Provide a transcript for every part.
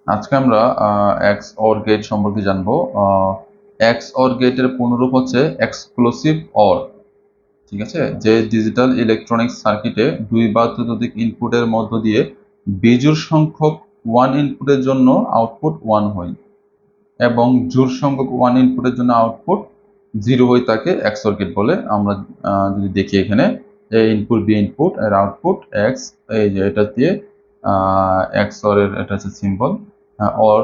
আজকে আমরা x or gate সম্পর্কে জানবো। এক্স অর গেটের পূর্ণরূপ হচ্ছে এক্সক্লুসিভ অর। ঠিক আছে, যে ডিজিটাল ইলেকট্রনিক্স সার্কিটে দুই বা ততোধিক ইনপুটের মধ্য দিয়ে বেজোড় সংখ্যক ওয়ান ইনপুটের জন্য আউটপুট ওয়ান হয় এবং জোড় সংখ্যক ওয়ান ইনপুটের জন্য আউটপুট জিরো হয়, তাকে এক্স অর গেট বলে। আমরা যদি দেখি এখানে এ ইনপুট বি ইনপুট এর আউটপুট এক্স, এই যে এটা দিয়ে এক্স অর এর এটা হচ্ছে সিম্বল। অর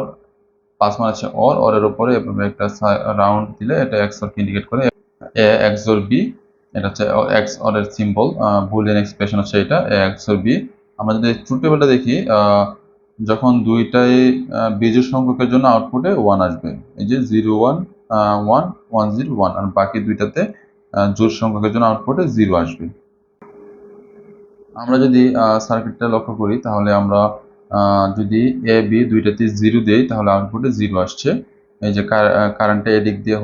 প্লাস মানে হচ্ছে অর, অরের উপরে এভাবে একটা রাউন্ড দিলে এটা এক্স অর কে ইন্ডিকেট করে। এ এক্স অর বি, এটা হচ্ছে এক্স অর এর সিম্বল, বুলিয়ান এক্সপ্রেশন হচ্ছে এটা এ এক্স অর বি। আমরা যদি ট্রুথ টেবিলটা দেখি, যখন দুইটাই বিজোড় সংখ্যকের জন্য আউটপুটে ওয়ান আসবে, এই যে 0 1 1 1 0 1, আর বাকি দুইটাতে জোড় সংখ্যকের জন্য আউটপুটে 0 আসবে। আমরা যদি সার্কিটটা লক্ষ্য করি তাহলে আমরা যদি এ বি দুইটাতে 0 দেই তাহলে আউটপুটে 0 আসছে। এই যে কারেন্টটা এদিক দিয়ে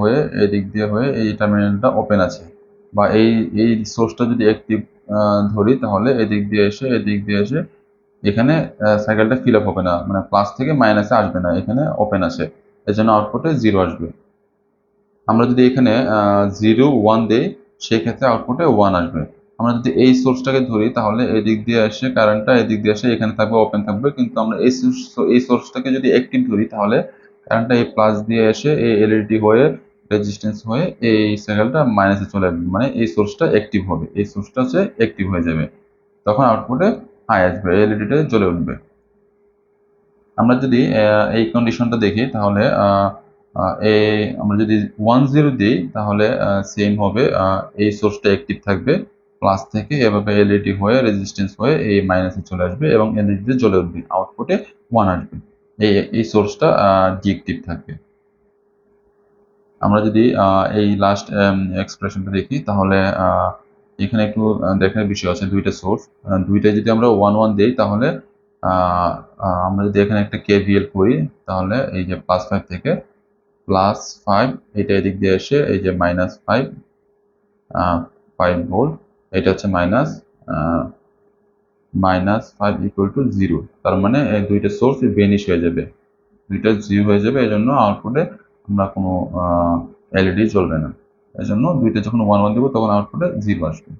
হয়ে এই টার্মিনালটা ওপেন আছে, বা এই এই সোর্সটা যদি অ্যাক্টিভ ধরি তাহলে এদিক দিয়ে এসে এখানে সাইকেলটা ফিল আপ হবে না, মানে প্লাস থেকে মাইনাসে আসবে না, এখানে ওপেন আছে, এর জন্য আউটপুটে 0 আসবে। আমরা যদি এখানে 0 1 দেই সেক্ষেত্রে আউটপুটে 1 আসবে। আমরা যদি এই সোর্সটাকে ধরি তাহলে এদিক দিয়ে এসে কারেন্টটা এদিক দিয়ে এসে এখানে থাকবে, ওপেন থাকবে, কিন্তু আমরা এই সোর্সটাকে যদি অ্যাক্টিভ ধরি তাহলে কারেন্টটা এই প্লাস দিয়ে এসে এই এলইডি হয়ে রেজিস্ট্যান্স হয়ে এই সাইকেলটা মাইনাসে চলে আসবে, মানে এই সোর্সটা অ্যাক্টিভ হবে, এই সোর্সটা হচ্ছে অ্যাক্টিভ হয়ে যাবে, তখন আউটপুটে হাই আসবে, এলইডিটা জ্বলে উঠবে। আমরা যদি এই কন্ডিশনটা দেখি তাহলে আমরা যদি 1 0 দিই তাহলে সেম হবে, এই সোর্সটা অ্যাক্টিভ থাকবে, প্লাস থেকে এভাবে এলইডি হয়ে রেজিস্ট্যান্স হয়ে এই মাইনাসে চলে আসবে এবং এলইডিতে জ্বলে উঠবে, আউটপুটে 1 আসবে। এই সোর্সটা ডিএক্টিভ থাকবে। আমরা যদি এই লাস্ট এক্সপ্রেশনটা দেখি তাহলে এখানে একটু দেখার বিষয় আছে, দুইটা সোর্স, দুইটাই যদি আমরা 1 1 দেই তাহলে আমরা যদি এখানে একটা কেভিএল করি তাহলে এই যে +5 থেকে +5, এটা এদিক দিয়ে এসে এই যে -5 5 ভোল্ট, এটা হচ্ছে -5 ইকুয়াল টু 0, তার মানে এই দুইটা সোর্স ভেনিশ হয়ে যাবে, দুইটা 0 হয়ে যাবে, এই জন্য আউটপুটে আমরা কোনো এলইডি জ্বলবে না, এই জন্য দুইটা যখন 1 1 দেবো তখন আউটপুটে 0 আসবে।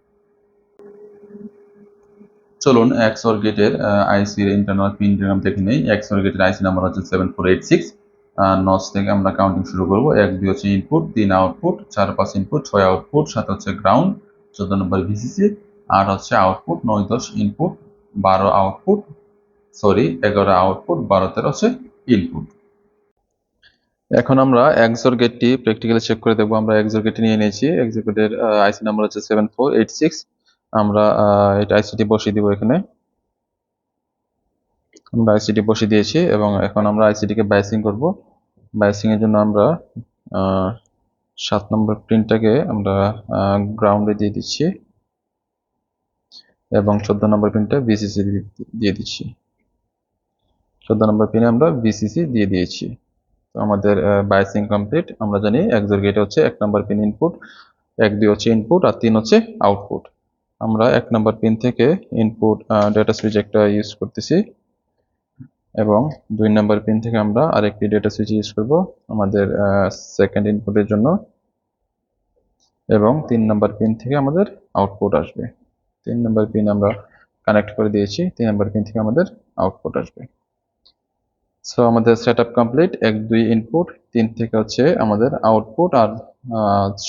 চলুন এক্সঅর গেটের আইসির ইন্টারনাল পিন ডায়াগ্রাম দেখে নেই। এক্সঅর গেটের আইসি নাম্বার হচ্ছে 7486। নচ থেকে আমরা কাউন্টিং শুরু করব। 1 2 হচ্ছে ইনপুট, 3 আউটপুট, 4 5 ইনপুট, 6 আউটপুট, 7 হচ্ছে গ্রাউন্ড, 14 নম্বর ভিসিসি, 8 হচ্ছে আউটপুট, 9 10 ইনপুট, 12 আউটপুট, 11 আউটপুট, 12 13 হচ্ছে ইনপুট। এখন আমরা এক্সঅর গেটটি প্র্যাকটিক্যালি চেক করে দেখব। আমরা এক্সঅর গেটটি নিয়ে নিয়েছি। এক্সঅর গেটের আইসি নাম্বার হচ্ছে 7486। আমরা এটা আইসিটি বসিয়ে দিব এখানে। আমরা আইসিটি বসিয়ে দিয়েছি এবং এখন আমরা আইসিটিকে বাইসিং করব। বাইসিং এর জন্য আমরা 7 নম্বর পিনটাকে আমরা গ্রাউন্ডে দিয়ে দিচ্ছি এবং 14 নম্বর পিনটা ভিসিসি দিয়ে দিচ্ছি। 14 নম্বর পিনে আমরা ভিসিসি দিয়ে দিয়েছি। তো আমাদের বাইসিং কমপ্লিট। আমরা জানি এক্সঅর গেট হচ্ছে 1 নম্বর পিন ইনপুট, 1 2 হচ্ছে ইনপুট আর 3 হচ্ছে আউটপুট। আমরা 1 নম্বর পিন থেকে ইনপুট ডেটা সুইচ একটা ইউজ করতেছি এবং 2 নম্বর পিন থেকে আমরা আরেকটি ডেটা সুইচ ইউজ করব আমাদের সেকেন্ড ইনপুটের জন্য, এবং 3 নম্বর পিন থেকে আমাদের আউটপুট আসবে। 3 নম্বর পিন আমরা কানেক্ট করে দিয়েছি, 3 নম্বর পিন থেকে আমাদের আউটপুট আসবে। সো আমাদের সেটআপ কমপ্লিট। 1 2 ইনপুট, 3 থেকে হচ্ছে আমাদের আউটপুট, আর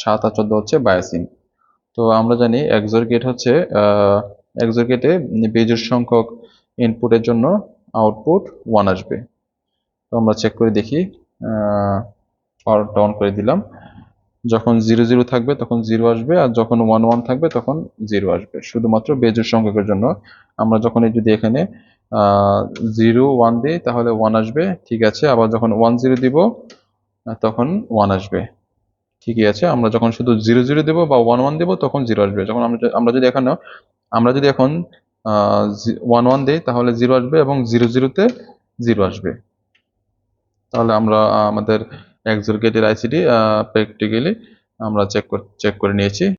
7 আর 14 হচ্ছে বায়াসিং। তো আমরা জানি এক্সঅর গেট হচ্ছে এক্সঅর গেটে বেজোড় সংখ্যক ইনপুটের জন্য আউটপুট 1 আসবে। তো আমরা চেক করে দেখি, পাওয়ারটা অন করে দিলাম। যখন 0 0 থাকবে তখন 0 আসবে, আর যখন 1 1 থাকবে তখন 0 আসবে, শুধুমাত্র বেজোড় সংখ্যকের জন্য। আমরা যখন যদি এখানে 0 1 দিই তাহলে 1 আসবে, ঠিক আছে। আবার যখন 1 0 দিব তখন 1 আসবে, ঠিকই আছে। আমরা যখন শুধু 0 0 দেব বা 1 1 দেব তখন 0 আসবে। যখন আমরা যদি এখন 1 1 দেই তাহলে 0 আসবে এবং 0 0 তে 0 আসবে। তাহলে আমরা আমাদের এক্সঅর গেটের আইসিটি প্র্যাকটিক্যালি আমরা চেক করে নিয়েছি।